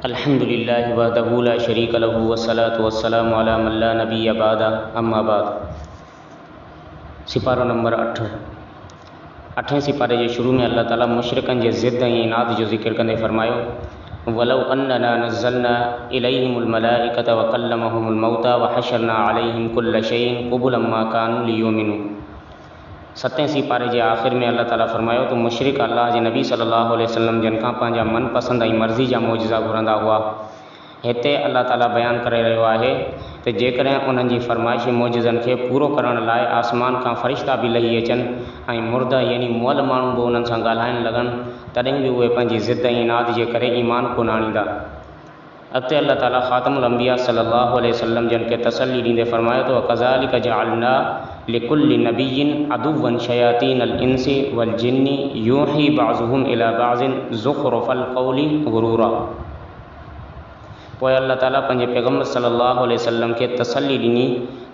अल्हम्दुलिल्लाहि वहदहु ला शरीक लहु वस्सलातु वस्सलामु अला मन ला नबिय्य बअदा अम्मा बाद। सिपारो नंबर 8। 8वें सिपारे जे शुरू में अल्लाह ताला मुशरिकन जे ज़िद ऐं इनाद जो ज़िक्र कंदे फरमायो, वलौ अन्ना नज़्ज़लना इलैहिमुल मलाइकता व कल्लमहुमुल मौता व हशरना अलैहिम कुल्ल शैइन क़ुबुलन मा कानू लियुमिनू। 7वें सिपारे जे आख़िर में अल्लाह ताला फरमायो तो मुशरिक अल्लाह जे नबी सल्लल्लाहु अलैहि वसल्लम जन खां पंहिंजा मनपसंद ऐं मर्ज़ी जा मौजज़ा घुरंदा हुआ। हिते अल्लाह ताला बयानु करे रहियो आहे त जेकॾहिं उन्हनि जी फरमाइश मौजज़नि खे पूरो करण लाइ आसमान खां फ़रिश्ता बि लही अचनि ऐं मुर्दा यानी मुअल माण्हू बि उन्हनि सां ॻाल्हाइण लॻनि, तॾहिं बि उहे पंहिंजी ज़िद ऐं इनाद जे करे ईमान कोन आणींदा। अॻिते अल्लाह ताला ख़ातमुल अंबिया सल्लल्लाहु अलैहि वसल्लम जन खे तसल्ली ॾींदे फरमायो तो कज़ालिक जअलना लिकुल्लि नबिय्यिन अदुव्वन शयातीनल इंसि वल जिन्नि यूही बअज़ुहुम इला बअज़िन ज़ुख़रुफ़ल क़ौलि गुरूरा। पोइ अल्लाह ताला पंहिंजे पैगम्बर सल्लल्लाहु अलैहि वसल्लम खे तसल्ली ॾिनी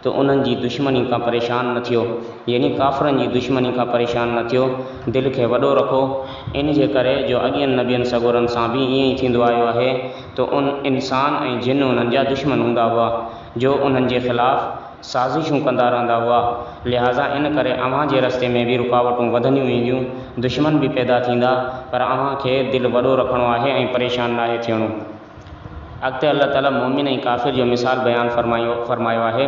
तो उन्हनि जी दुश्मनी खां परेशान न थियो, यानी काफ़िरनि जी दुश्मनी खां परेशान न थियो, दिलि खे वॾो रखो। इन जे करे जो अॻियनि नबियनि सगोरनि सां बि ईअं ई थींदो आयो आहे तो उन इंसान ऐं जिन उन्हनि जा दुश्मन हूंदा हुआ जो उन्हनि जे ख़िलाफ़ साज़िशूं कंदा रहंदा हुआ। लिहाज़ा इन करे अव्हां जे रस्ते में बि रुकावटूं वधंदियूं वेंदियूं, दुश्मन बि पैदा थींदा, पर अव्हां खे दिलि वॾो रखिणो आहे ऐं परेशान नाहे थियणो। अॻिते अल्लाह ताला मोमिन ऐं काफ़िर जो मिसाल बयानु फरमायो आहे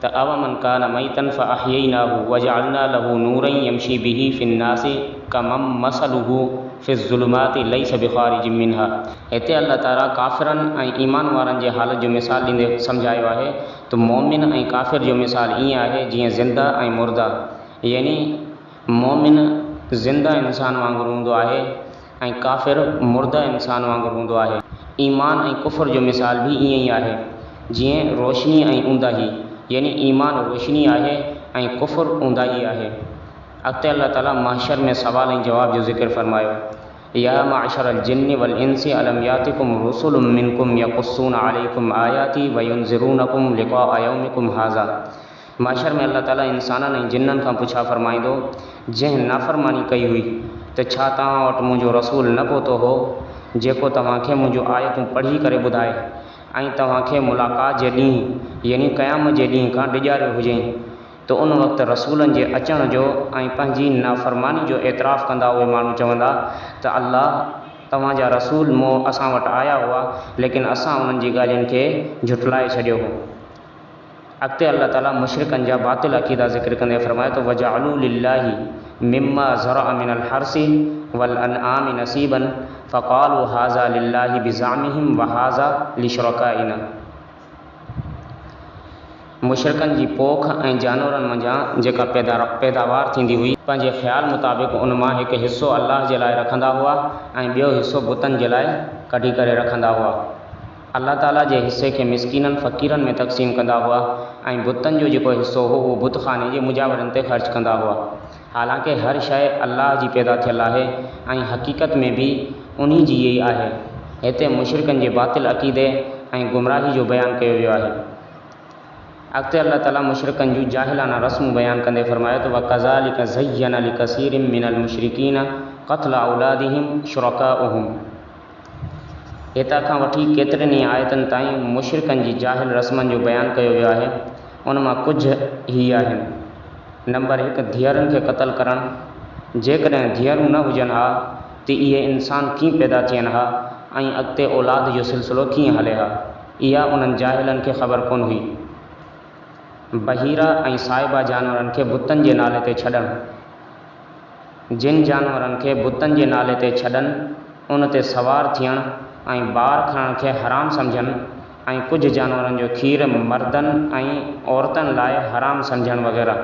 त अवमन कान मैतन फ़अहयैनाहु वजअलना लहू नूरन यमशी बिही फिन्नासि कमम मसलुहु फ़िज़्ज़ुलुमाति लैस बिख़ारिजिम मिन्हा। हिते अल्लाह ताला काफ़िरनि ऐं ईमान वारनि जे हालत जो मिसाल ॾींदे सम्झायो आहे तो मोमिन ऐं काफ़िर जो मिसाल ईअं आहे जीअं ज़िंदा ऐं मुर्दा, यानी मोमिन ज़िंदा इंसान वांगुरु हूंदो आहे ऐं काफ़िर मुर्दा इंसान वांगुरु हूंदो आहे। ईमान ऐं कुफ़र जो मिसाल भी ईअं ई आहे जीअं रोशनी ऐं ऊंदाही, यानी ईमान रोशनी आहे ऐं कुफ़र ऊंदाही आहे। अॻिते अल्लाह ताला महशर में सवाल ऐं जवाब जो ज़िक्र फरमायो, या माशरल जिन्नि वल इंसि अलम यातिकुम रुसुलुम मिनकुम यक़ुस्सूना अलैकुम आयाति व युनज़िरूनकुम लिक़ाअ यौमिकुम हाज़ा। महशर में अल्लाह ताला इंसाननि ऐं जिन्ननि खां पुछा फरमाईंदो, जंहिं नाफ़रमानी कई हुई त छा तव्हां वटि मुंहिंजो रसूल न पहुतो हो जेको तव्हांखे मुंहिंजूं आयतूं पढ़ी करे ॿुधाए ऐं तव्हांखे मुलाक़ात जे ॾींहुं यानी क़यामत जे ॾींहं खां डिॼारियो हुजईं। त उन वक़्तु रसूलनि जे अचण जो ऐं पंहिंजी नाफ़रमानी जो एतिराफ़ कंदा उहे माण्हू चवंदा त अल्लाह तव्हांजा रसूल असां वटि आया हुआ, लेकिन असां उन्हनि जी ॻाल्हियुनि खे झुटलाए छॾियो हो। अॻिते अल्लाह ताला मुशरिकनि जा बातिल अक़ीदा ज़िक्र कंदे फरमाए तो वजअलू लिल्लाहि मिम्मा ज़रअ मिनल हर्सि वल अनआमि नसीबन फ़क़ालू हाज़ा लिल्लाहि बिज़अमिहिम व हाज़ा लिशुरकाइना। मुशरिकनि जी पोख ऐं जानवरनि मंझां जेका पैदावार थींदी हुई, पंहिंजे ख़्याल मुताबिक़ उन मां हिकु हिसो अल्लाह जे लाइ रखंदा हुआ ऐं ॿियो हिसो बुतनि जे लाइ कढी करे रखंदा हुआ। अल्लाह ताला जे हिसे खे मिसकीननि फ़क़ीरनि में तक़सीम कंदा हुआ ऐं बुतनि जो जेको हिसो हो उहो बुतखाने जे मुजावरनि ते ख़र्च कंदा हुआ। हालांकि हर शइ अल्लाह जी पैदा थियल आहे ऐं हक़ीक़त में बि उन्ही जी ई आहे। हिते मुशरिकनि जे बातिल अक़ीदे ऐं गुमराही जो बयानु कयो वियो आहे। अॻिते अल्लाह ताला मुशरिकनि जूं जाहिलाना रस्मूं बयानु कंदे फरमायो त वकज़ालिक ज़य्यना लिकसीरिन मिनल मुशरिकीन क़त्ल औलादिहिम शुरकाउहुम। हितां खां वठी केतिरनि ई आयतनि ताईं मुशरिकनि जी जाहिल रस्मनि जो बयानु कयो वियो आहे। उन मां कुझु ई आहिनि। नंबर 1, धीअरुनि खे क़त्ल करणु। जेकॾहिं धीअरूं न हुजनि हा त इहे इंसान कीअं पैदा थियनि हा ऐं अॻिते औलाद जो सिलसिलो कीअं हले हा, इहा उन्हनि जाहिलनि खे ख़बर कोन हुई। बहीरा ऐं साइबा जानवरनि खे बुतनि जे नाले ते छॾणु। जिन जानवरनि खे बुतनि जे नाले ते छॾनि उन ते सवार थियणु ऐं ॿार खणण खे हराम सम्झनि ऐं कुझु जानवरनि जो खीर मर्दनि ऐं औरतुनि लाइ हराम सम्झणु वग़ैरह,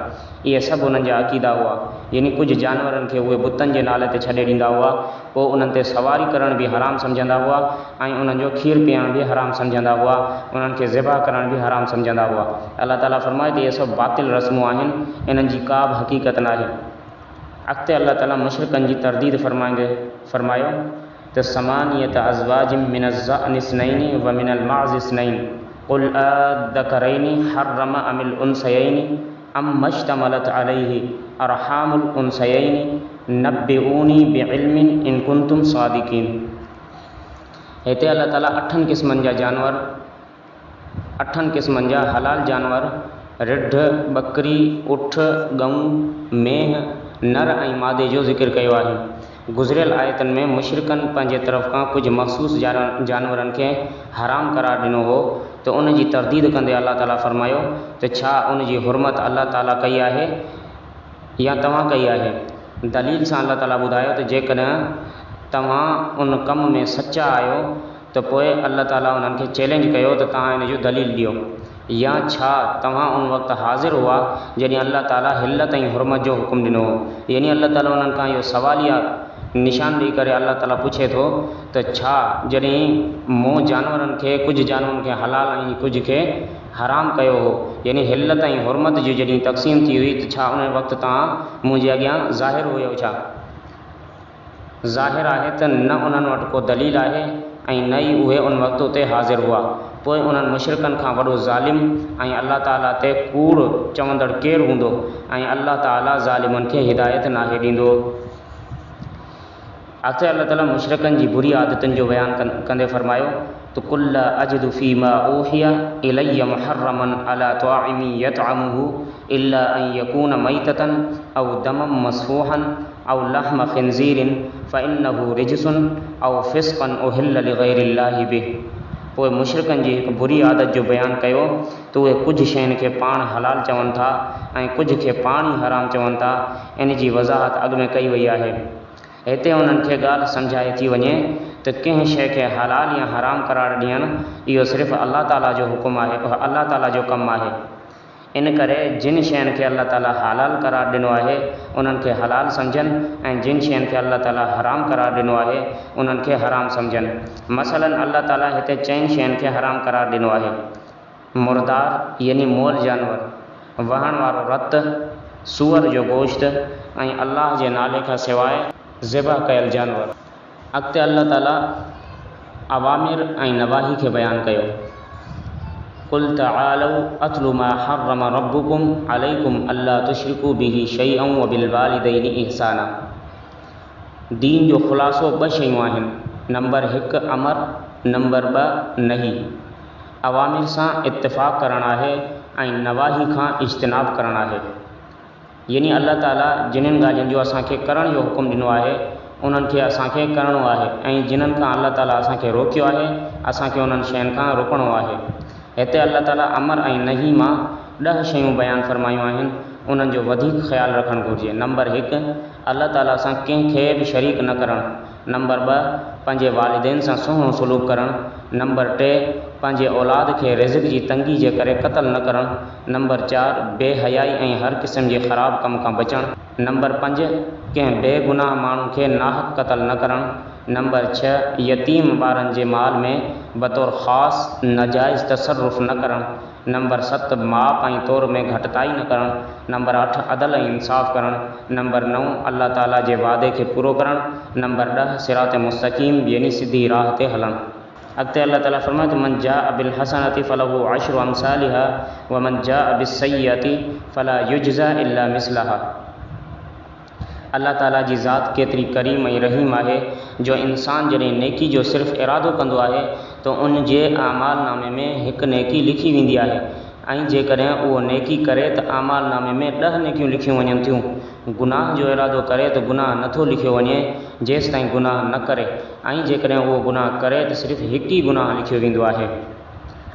इहे सभु उन्हनि जा अक़ीदा हुआ। यानी कुझु जानवरनि खे उहे बुतनि जे नाले ते छॾे ॾींदा हुआ, पोइ उन्हनि ते सवारी करण बि हराम सम्झंदा हुआ ऐं उन्हनि जो खीर पीअण बि हराम सम्झंदा हुआ, उन्हनि खे ज़िबा करण बि हराम सम्झंदा हुआ। अल्लाह ताला फरमाए त इहे सभु बातिल रस्मूं आहिनि, इन्हनि जी का बि हक़ीक़त न आहे। अॻिते अल्लाह ताला मुशरिकनि जी तरदीद फरमायो त समानियत अज़वाजिम मिनज़्ज़अनि इस्नैनि व मिनल माज़ि इस्नैनि क़ुल अज़्ज़करैनि हर्रम अमिल उन्सयैनि अम्मश्तमलत अलैहि अरहामुल उन्सयैनि नब्बिऊनी बिइल्मिन इन कुंतुम सादिकीन। हिते अल्लाह ताला 8 क़िस्मनि जा जानवर, 8 क़िस्मनि जा हलाल जानवर, रिढ, बकरी, उठ, गऊं, मेह, नर ऐं मादे जो ज़िक्र कयो आहे। गुज़िरियल आयतनि में मुशरिकनि पंहिंजे तरफ़ खां कुझु मख़सूस जानवरनि खे हराम करार ॾिनो हो, त उन जी तरदीद कंदे अल्लाह ताला फरमायो त छा उन जी हुरमत अल्लाह ताला कई आहे या तव्हां कई आहे। दलील सां अल्लाह ताला ॿुधायो त जेकॾहिं तव्हां उन कम में सचा आहियो त पोइ अल्लाह ताला उन्हनि खे चैलेंज कयो त तव्हां इन जो दलील ॾियो, या छा तव्हां उन वक़्तु हाज़िर हुआ जॾहिं अल्लाह ताला हिल्लत ऐं हुरमत जो हुकुम ॾिनो हो। यानी अल्लाह ताला उन्हनि खां इहो सवालिया निशान ॾेई करे अल्लाह ताला पुछे थो त छा जॾहिं मूं जानवरनि खे, कुझु जानवरनि खे हलाल ऐं कुझु खे हराम कयो हो, यानी हिल्लत ऐं हुरमत जी जॾहिं तक़सीम थी हुई, त छा उन वक़्तु तव्हां मुंहिंजे अॻियां ज़ाहिर हुयो छा? ज़ाहिर आहे त न उन्हनि वटि को दलील आहे ऐं न ई उहे उन वक़्तु उते हाज़िर हुआ। पोइ उन्हनि मुशरिकनि खां वॾो ज़ालिम ऐं अल्लाह ताला ते कूड़ चवंदड़ केरु हूंदो, ऐं अल्लाह ताला ज़ालिमनि खे हिदायत नाहे ॾींदो। अॻिते अल्लाह ताला मुशरिकनि जी बुरी आदतुनि जो बयानु कंदे फरमायो त कुल अजिदु फीमा ओहिया इलैया मुहर्रमन अला ताइमी यतअमुहु इल्ला अन यकून मैततन औ दमम मसफूहन औ लहम खिंजीरिन फइन्नहु रिजसुन औ फिस्कन उहिल्ल लिगैरिल्लाहि बिह। पोइ मुशरिकनि जी हिकु बुरी आदत जो बयानु कयो त उहे कुझु शयुनि खे पाण हलाल चवनि था ऐं कुझु खे पाण ई हराम चवनि था। इन जी वज़ाहत अॻु में कई वई आहे। हिते उन्हनि खे ॻाल्हि सम्झाए थी वञे त कंहिं शइ खे हलाल या हराम करार ॾियणु इहो सिर्फ़ु अल्लाह ताला जो हुकुम आहे, अल्लाह ताला जो कमु आहे। इन करे जिन शयुनि खे अल्लाह ताला हलाल करार ॾिनो आहे उन्हनि खे हलाल सम्झनि ऐं जिन शयुनि खे अल्लाह ताला हराम करार ॾिनो आहे उन्हनि खे हराम सम्झनि। मसलन अल्लाह ताला हिते 4 शयुनि खे हराम करार ॾिनो आहे: मुर्दार यानी मोल जानवर, वहण वारो रत, सूअर जो गोश्त ऐं अल्लाह जे नाले खां सवाइ ज़िबह कयल जानवर। अॻिते अल्लाह ताला अवामिर ऐं नवाही खे बयानु कयो। कुल तआलौ अत्लु मा हर्रम रब्बुकुम अलैकुम अल्ला तुश्रिकू बिही शैअन व बिल वालिदैनि इहसाना। दीन जो ख़ुलासो 2 शयूं आहिनि: नंबर 1 अमर, नंबर 2 नही। अवामिर सां इत्तिफ़ाक़ करणु आहे ऐं नवाही खां इज्तिनाब करणु आहे। यानी अल्लाह ताला जिन्हनि ॻाल्हियुनि जो असांखे करण जो हुकुम ॾिनो आहे उन्हनि खे असांखे करिणो आहे ऐं जिन्हनि खां अल्लाह ताला असांखे रोकियो आहे असांखे उन्हनि शयुनि खां रुकणो आहे। हिते अल्लाह ताला अमर ऐं नही मां 10 शयूं बयानु फरमायूं आहिनि, उन्हनि जो वधीक ख़्यालु रखणु घुरिजे। नंबर 1 अल्लाह ताला सां कंहिंखे बि शरीक न करणु। नंबर 2 पंहिंजे वालिदैन सां सुहिणो सलूक करणु। नंबर 3 पंहिंजे औलाद खे रिज़्क़ जी तंगी जे करे क़त्ल न करणु। नंबर 4 बेहयाई ऐं हर क़िस्म जे ख़राब कम खां बचणु। नंबर 5 कंहिं बेगुनाह माण्हू खे नाहक क़त्ल न करणु। नंबर 6 यतीम ॿारनि जे माल में बतौर ख़ासि नाजाइज़ तसर्रुफ़ न करणु। नंबर 7 माप ऐं तौर में घटिताई न करणु। नंबर 8 अदल ऐं इंसाफ़ करणु। नंबर 9 अल्लाह ताला जे वादे खे पूरो करणु। नंबर 10 सिरात मुस्तक़ीम यानी सिधी राह ते हलणु। अॻिते अल्लाह ताला फरमाए थो मन जाअ बिल हसनति फलहु अशरु अमसालिहा व मन जाअ बिस्सय्यति फला युजज़ा इल्ला मिस्लहा। अल्लाह ताला जी ज़ात केतिरी करीम ऐं रहीम आहे जो इंसान जॾहिं नेकी जो सिर्फ़ु इरादो कंदो आहे त उन जे आमाल नामे में हिकु नेकी लिखी वेंदी आहे ऐं जेकॾहिं उहो नेकी करे त आमाल नामे में 10 नेकियूं लिखियूं वञनि थियूं। गुनाह जो इरादो करे त गुनाह नथो लिखियो वञे जेसि ताईं गुनाह न करे, ऐं जेकॾहिं उहो गुनाह करे त सिर्फ़ु हिकु ई गुनाह लिखियो वेंदो आहे।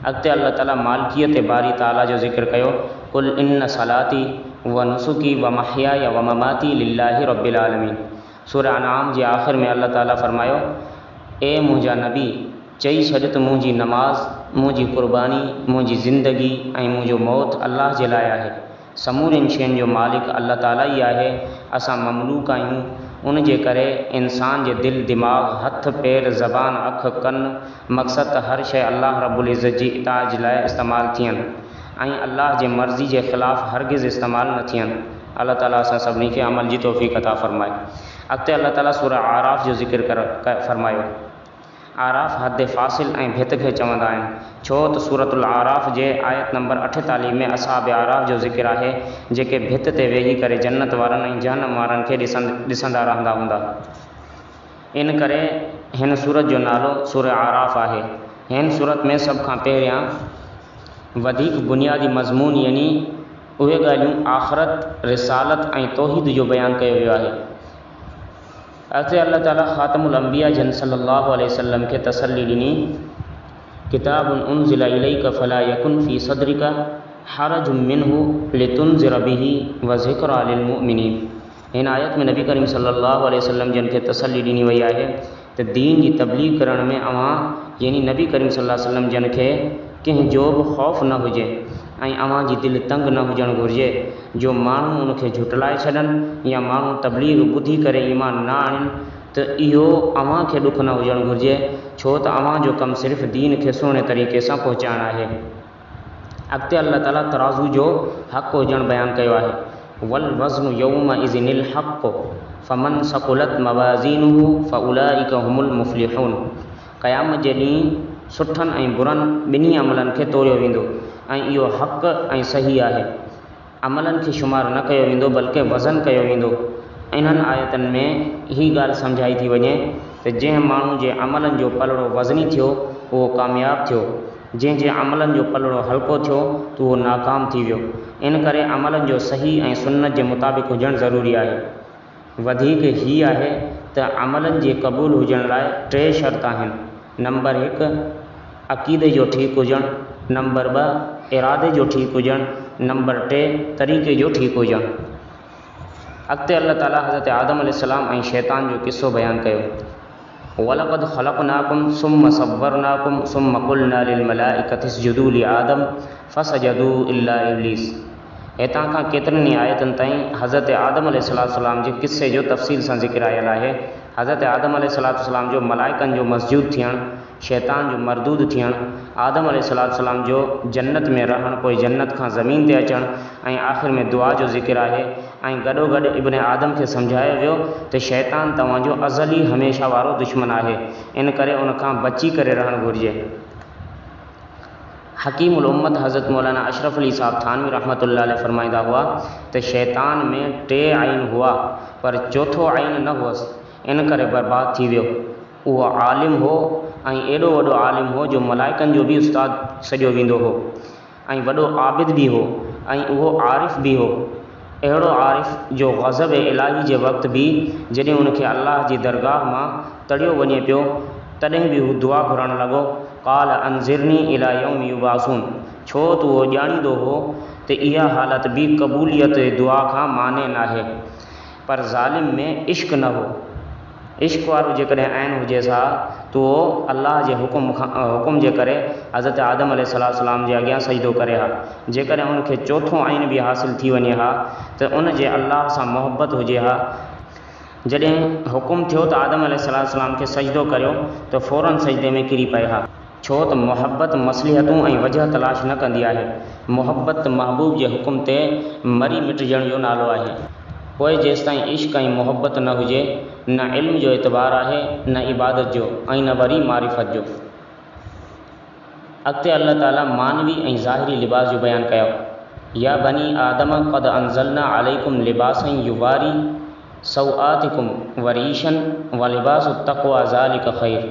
अॻिते अल्लाह ताला मालिकीअ ते बारी ताला जो ज़िक्र कयो। कुल इन सलाती व नुसुकी व महयाय व ममाती लिल्लाहि रब्बिल आलमीन। सूरह अनआम जे आख़िर में अल्लाह ताला फरमायो, ए मुंहिंजा नबी चई छॾ त मुंहिंजी नमाज़, मुंहिंजी क़ुर्बानी, मुंहिंजी ज़िंदगी ऐं मुंहिंजो मौत अल्लाह जे लाइ आहे। समूरनि शयुनि जो मालिक अल्लाह ताला ई आहे। असां ममलूक आहियूं। उन जे करे इंसान जे दिलि, दिमाग़, हथ, पेर, ज़बान, अख, कन, मक़सदु त हर शइ अल्लाह रब्बुल इज़्ज़त जी इताअत जे लाइ इस्तेमालु थियनि ऐं अल्लाह जे मर्ज़ी जे ख़िलाफ़ु हरगिज़ इस्तेमालु न थियनि। अल्लाह ताला असां सभिनी खे अमल जी तौफ़ीक़ अता फ़रमाए। अॻिते अल्लाह ताला सूरह आराफ़ जो ज़िक्र फरमायो। आराफ़ हद फ़ासिल ऐं भित खे चवंदा आहिनि, छो त सूरतुल आराफ़ जे आयत नंबर 48 में असहाब आराफ़ जो ज़िक्र आहे जेके भित ते वेही करे जन्नत वारनि ऐं जहन्नम वारनि खे ॾिसंदा रहंदा हूंदा। इन करे हिन सूरत जो नालो सूरह आराफ़ आहे। हिन सूरत में सभ खां पहिरियां वधीक बुनियादी मज़मून यानी उहे ॻाल्हियूं आख़िरत, रिसालत ऐं तौहीद जो बयानु कयो वियो आहे। अॻिते अल्लाह ताला ख़ातमुल अंबिया जन सल्लल्लाहु अलैहि वसल्लम खे तसल्ली ॾिनी, किताबुन उनज़िला इलैका फला यकुन फी सदरिका हरजुम मिन्हु लितुनज़िर बिही व ज़िक्रा लिल मुमिनीन। हिन आयत में नबी करीम सल्लल्लाहु अलैहि वसल्लम जन खे तसल्ली ॾिनी वई आहे त दीन जी तबलीग करण में अवां यानी नबी करीम सल्लल्लाहु अलैहि वसल्लम जन खे कंहिं जो बि ख़ौफ़ न हुजे ऐं अवां जी दिलि तंग न हुजणु घुरिजे जो माण्हू उनखे झुटलाए छॾनि या माण्हू तबलीग ॿुधी करे ईमान न आणनि, त इहो अवां खे ॾुख न हुजणु घुरिजे, छो त अवां जो कमु सिर्फ़ु दीन खे सुहिणे तरीक़े सां पहुचाइणु आहे। अॻिते अल्लाह ताला तराज़ू जो हक़ हुजणु बयानु कयो आहे। वल वज़्नु यौम इज़िनिल हक़ फमन सक़ुलत मवाज़ीनुहु फउलाइका हुमुल मुफ़्लिहून। क़यामत जे ॾींहुं सुठनि ऐं बुरनि ॿिन्ही अमलनि खे तोड़ियो वेंदो ऐं इहो हक़ ऐं सही आहे। अमलनि खे शुमारु न कयो वेंदो बल्कि वज़न कयो वेंदो। इन्हनि आयतनि में हीअ ॻाल्हि सम्झाई थी वञे त जंहिं माण्हू जे अमलनि जो पलड़ो वज़नी थियो उहो कामयाबु थियो, जंहिंजे अमलनि जो पलड़ो हल्को थियो त उहो नाकाम थी वियो। इन करे अमलनि जो सही ऐं सुन्नत जे मुताबिक़ हुजणु ज़रूरी आहे। वधीक हीअ आहे त अमलनि जे क़बूल हुजण लाइ 3 शर्त आहिनि। नंबर 1 अक़ीदे जो ठीकु हुजणु, नंबर 2 इरादे जो ठीकु हुजणु, नंबर 3 तरीक़े जो ठीकु हुजणु। अॻिते अल्लाह ताला हज़रत आदम अलैहिस्सलाम ऐं शैतान जो किस्सो बयानु कयो। वलक़द ख़लक़नाकुम सुम्मा सव्वरनाकुम सुम्मा क़ुलना लिल मलाइकति इसजुदू लि आदम फसजदू इल्ला इब्लीस। हितां खां केतिरनि आयतनि ताईं हज़रत आदम अलैहिस्सलाम जे किस्से जो तफ़सील सां ज़िक्र आयल आहे। हज़रत आदम अलैहिस्सलाम जो मलाइकनि जो मस्जूद थियणु, शैतान जो मरदूद थियणु, आदम अलैहिस्सलाम जो जन्नत में रहणु, पोइ जन्नत खां ज़मीन ते अचणु ऐं आख़िर में दुआ जो ज़िक्र आहे। ऐं गॾोगॾु इब्न आदम खे सम्झायो वियो त शैतान तव्हांजो अज़ली हमेशह वारो दुश्मन आहे, इन करे उनखां बची करे रहणु घुरिजे। हकीमुल उम्मत हज़रत मौलाना अशरफ अली साहब थानवी रहमतुल्लाह अलैह फरमाईंदा हुआ त शैतान में 3 आइन हुआ पर चौथो आइन न हुअसि, इन करे बर्बाद थी वियो। उहो आलिम हो ऐं एॾो वॾो आलिम हो जो मलाइकनि जो बि उस्ताद सॼो वेंदो हो ऐं वॾो आबिद बि हो ऐं उहो आरिफ़ बि हो। अहिड़ो आरिफ़ जो ग़ज़ब इलाही जे वक़्तु बि जॾहिं उनखे अल्लाह जी दरगाह मां तड़ियो वञे पियो तॾहिं बि हू दुआ घुरणु लॻो, क़ाल अंज़िरनी इला यौम युबासून, छो त उहो ॼाणींदो हो त इहा हालत बि क़बूलियत दुआ खां माने नाहे। पर ज़ालिम में इश्क न हो। इश्क वारो जेकॾहिं आइन हुजेसि हा त उहो अल्लाह जे हुकुम जे करे हज़रत आदम अलैहिस्सलाम जे अॻियां सजदो करे हा। जेकॾहिं उनखे चौथों आइन बि हासिलु थी वञे हा त उन जे अल्लाह सां मोहबत हुजे हा। जॾहिं हुकुम थियो त आदम अलैहिस्सलाम खे सजदो करियो त फ़ौरन सजदे में किरी पए हा, छो त मोहबत मसलिहतूं ऐं वजह तलाश न कंदी आहे। मोहबत महबूब जे हुकुम ते मरी मिटजण जो नालो आहे। पोइ जेसिताईं इश्क ऐं मोहबत न हुजे न इल्म जो एतबार आहे, न इबादत जो ऐं न वरी मारिफत जो। अॻिते अल्लाह ताला मानवी ऐं ज़ाहिरी लिबास जो बयानु कयो। या बनी आदम क़द अंज़लना अलैकुम लिबासन युवारी सौआतिकुम वरीशन व लिबासु तक़वा ज़ालिका ख़ैर।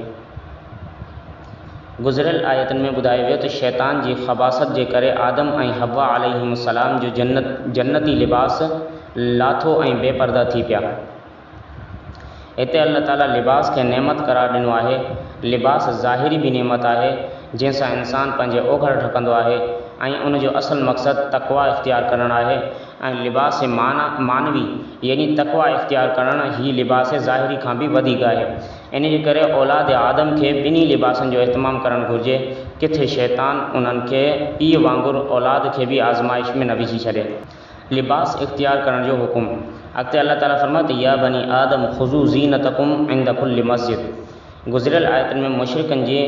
गुज़िरियल आयतनि में ॿुधायो वियो त शैतान जी ख़बासत जे करे आदम ऐं हवा अलैहिस्सलाम जो जन्नती लिबास लाथो ऐं बेपर्दा थी पिया। हिते अल्लाह ताला लिबास खे नेमत करार ॾिनो आहे। लिबास ज़ाहिरी बि नेमत आहे जंहिंसां इंसानु पंहिंजे ओघड़ ढकंदो आहे ऐं उनजो असुलु मक़सदु तक़वा इख़्तियार करणु आहे। ऐं लिबास मानवी यानी तक़वा इख़्तियार करणु ही लिबास ज़ाहिरी खां बि वधीक आहे। इन जे करे औलाद आदम खे ॿिन्ही लिबासनि जो इहतमाम करणु घुरिजे। किथे शैतान उन्हनि खे पीउ वांगुरु औलाद खे बि आज़माइश में न विझी छॾे। लिबास इख़्तियार करण जो हुकुम। अॻिते अल्लाह ताला फरमाए त या बनी आदम ख़ुज़ू ज़ीनतकुम इंद कुल्लि मस्जिद। गुज़िरियल आयतनि में मुशरिकनि जे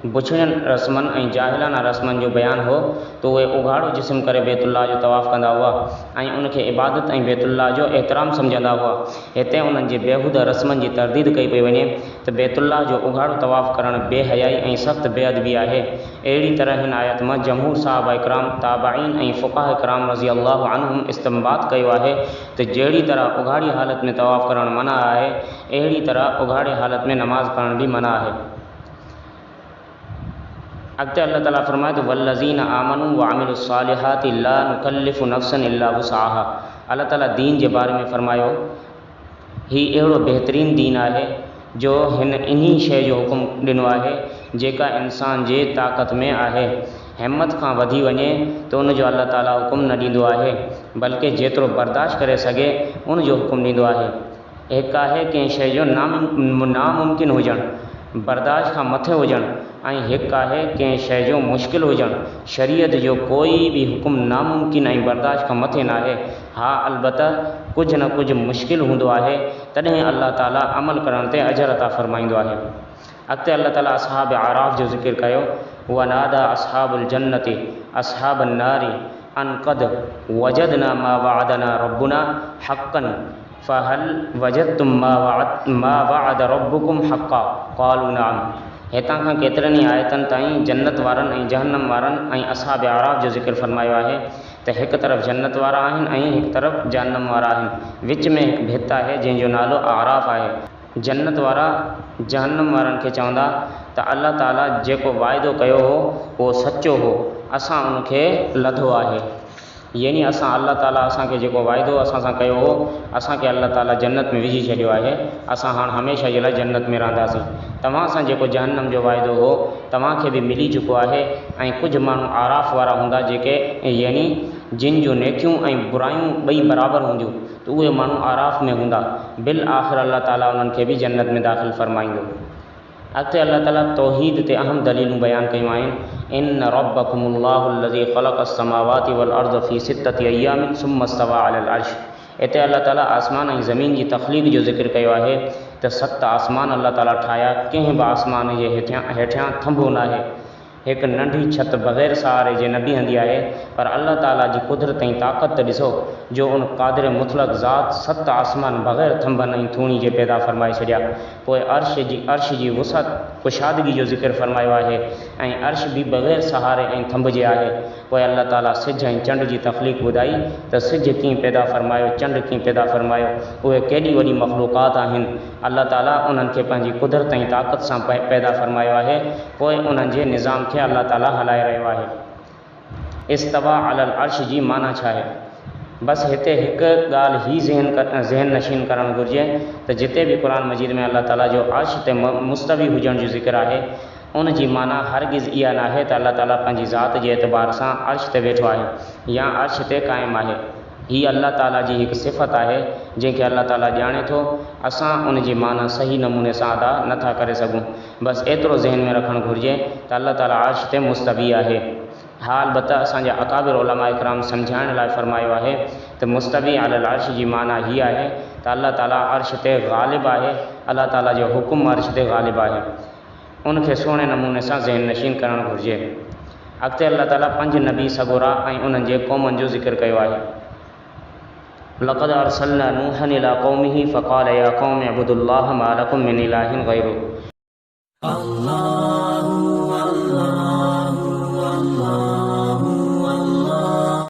बुछड़ियन रस्मनि ऐं जाहिलाना रस्मनि जो बयानु हो त उहे उघाड़ो जिस्म करे बैतुल्लाह जो तवाफ़ कंदा हुआ ऐं उनखे इबादत ऐं बैतुल्लाह जो एहतराम सम्झंदा हुआ। हिते उन्हनि जे बेहूदा रस्मनि जी तरदीद कई पई वञे त बैतुल्लाह जो उघाड़ो तवाफ़ करणु बेहयाई ऐं सख़्तु बेअदबी आहे। अहिड़ी तरह हिन आयत मां जमहूर साहबा इकराम, ताबाइन ऐं फ़ुक़हा इकराम रज़ी अल्लाह अन्हुम इस्तिंबात कयो आहे त जहिड़ी तरह उघाड़ी हालत में तवाफ़ करणु मना आहे, अहिड़ी तरह उघाड़े हालत में नमाज़ पढ़णु बि मना आहे। अॻिते अल्लाह ताला फरमाए थो वल्लज़ीन आमनू व अमिलुस्सालिहाति ला नुकल्लिफु नफ़्सन इल्ला वुसअहा। अल्लाह ताला दीन जे बारे में फरमायो हीउ अहिड़ो बहितरीनु दीन आहे जो हिन इन्ही शइ जो हुकुम ॾिनो आहे जेका इंसान जे ताक़त में आहे। हिमत खां वधी वञे त उनजो अल्लाह ताला हुकुम न ॾींदो आहे, बल्कि जेतिरो बर्दाश्त करे सघे उनजो हुकुम ॾींदो आहे। हिकु आहे कंहिं शइ जो नामुमकिन हुजणु, बर्दाश्त खां मथे हुजणु, ऐं हिकु आहे कंहिं शइ जो मुश्किल हुजणु। शरीयत जो कोई बि हुकुम नामुमकिन ऐं बर्दाश्त खां मथे न आहे। हा, अलबत्ता कुझु न कुझु मुश्किल हूंदो आहे, तॾहिं अल्लाह ताला अमल करण ते अजर अता फरमाईंदो आहे। अॻिते अल्लाह ताला असहाब आराफ़ जो ज़िक्र कयो वनादा असहाबुल जन्नति असहाबन नारी अन क़द वजदना मा वअदना रब्बुना हक़्क़न फ़हल वजदतुम मा वअद रब्बुकुम हक़्क़ा क़ालू नअम। हितां खां केतिरनि ई आयतनि ताईं जन्नत वारनि ऐं जहन्नम वारनि ऐं असहाब आराफ़ जो ज़िक्र फरमायो आहे त हिकु तरफ़ जन्नत वारा आहिनि ऐं हिकु तरफ़ जहन्नम वारा आहिनि। विच में हिकु भित आहे जंहिंजो नालो आराफ़ आहे। जन्नत वारा जहन्नम वारनि खे चवंदा त अल्लाह ताला जेको वाइदो कयो हो उहो सचो हो, असां उनखे लधो आहे। यानी असां अल्लाह ताला असांखे जेको वाइदो असां सां कयो हो, असांखे अल्लाह ताला जन्नत में विझी छॾियो आहे। असां हाणे हमेशह जे लाइ जन्नत में रहंदासीं। तव्हां सां जेको जहन्नम जो वाइदो हो तव्हांखे बि मिली चुको आहे। ऐं कुझु माण्हू आराफ़ वारा हूंदा जेके यानी जिन जूं नेकियूं ऐं बुरायूं ॿई बराबरि हूंदियूं, त उहे माण्हू आराफ़ में हूंदा। बिल आख़िर अल्लाह ताला उन्हनि खे बि जन्नत में दाख़िल फरमाईंदो। अॻिते अल्लाह ताला तौहीद ते अहम दलीलूं बयानु कयूं आहिनि। इन रब्बकुमुल्लाहु लज़ी ख़लक़स समावाति वल अर्ज़ फ़ी सित्तति अय्यामिन सुम्मा इस्तवा अलल अर्श। हिते अल्लाह ताला आसमान ऐं ज़मीन जी तख़लीक़ जो ज़िक्र कयो आहे त 7 आसमान अल्लाह ताला ठाहिया, कंहिं बि आसमान जे हेठियां थंभो न आहे। हिकु नंढी छत बग़ैर सहारे जे न बीहंदी आहे, पर अल्लाह ताला जी कुदरत ऐं ताक़त त ॾिसो जो उन क़ादिर मुतलक़ ज़ात 7 आसमान बग़ैर थंभनि ऐं थूणी जे पैदा फरमाए छॾिया। पोइ अर्श जी वुसअत कुशादगी जो ज़िक्र फरमायो आहे ऐं अर्श बि बग़ैर सहारे ऐं थंभ जे आहे। पोइ अल्लाह ताला सिज ऐं चंड जी तख़लीक़ ॿुधाई त सिज कीअं पैदा फरमायो, चंड कीअं पैदा फरमायो, उहे केॾी वॾी मख़लूक़ात आहिनि। अल्लाह ताला उन्हनि खे पंहिंजी कुदरत ऐं ताक़त सां पैदा फरमायो आहे। पोइ उन्हनि जे निज़ाम खे अल्लाह ताला हलाए रहियो आहे। इस्तवा अलल अर्श जी माना छा आहे? बसि हिते हिकु ॻाल्हि ई ज़हन नशीन करणु घुरिजे त जिते बि क़ुर मजीद में अल्लाह ताला जो अर्श ते मुस्तवी हुजण जो ज़िक्र आहे, उन जी माना हरगिज़ इहा न आहे त अल्लाह ताला पंहिंजी ज़ात जे एतबार सां अर्श ते वेठो आहे या अर्श ते क़ाइमु आहे। हीअ अल्लाह ताला जी हिकु सिफ़त आहे जंहिंखे अल्लाह ताला ॼाणे थो। असां उन जी माना सही नमूने सां अदा नथा करे सघूं। बसि एतिरो ज़हन में रखणु घुरिजे त अल्लाह ताला अर्श ते मुस्तवी आहे। हा, अलबत्ता असांजा अकाबिर उलमा इकराम सम्झाइण लाइ फरमायो आहे त मुस्तवी अलल अर्श जी माना हीअ आहे त अल्लाह ताला अर्श ते ग़ालिब आहे। अल्लाह ताला जो हुकुम अर्श ते ग़ालिब आहे। उनखे सुहिणे नमूने सां ज़हन नशीन करणु घुरिजे। अॻिते अल्लाह ताला 5 नबी सगोरा ऐं उन्हनि जे क़ौमनि जो ज़िक्र कयो आहे। लक़द अरसलना नूहन इला क़ौमिही फ़क़ाल या क़ौमि अब्दुल्लाह मा लकुम मिन इलाहिन ग़ैरुहु।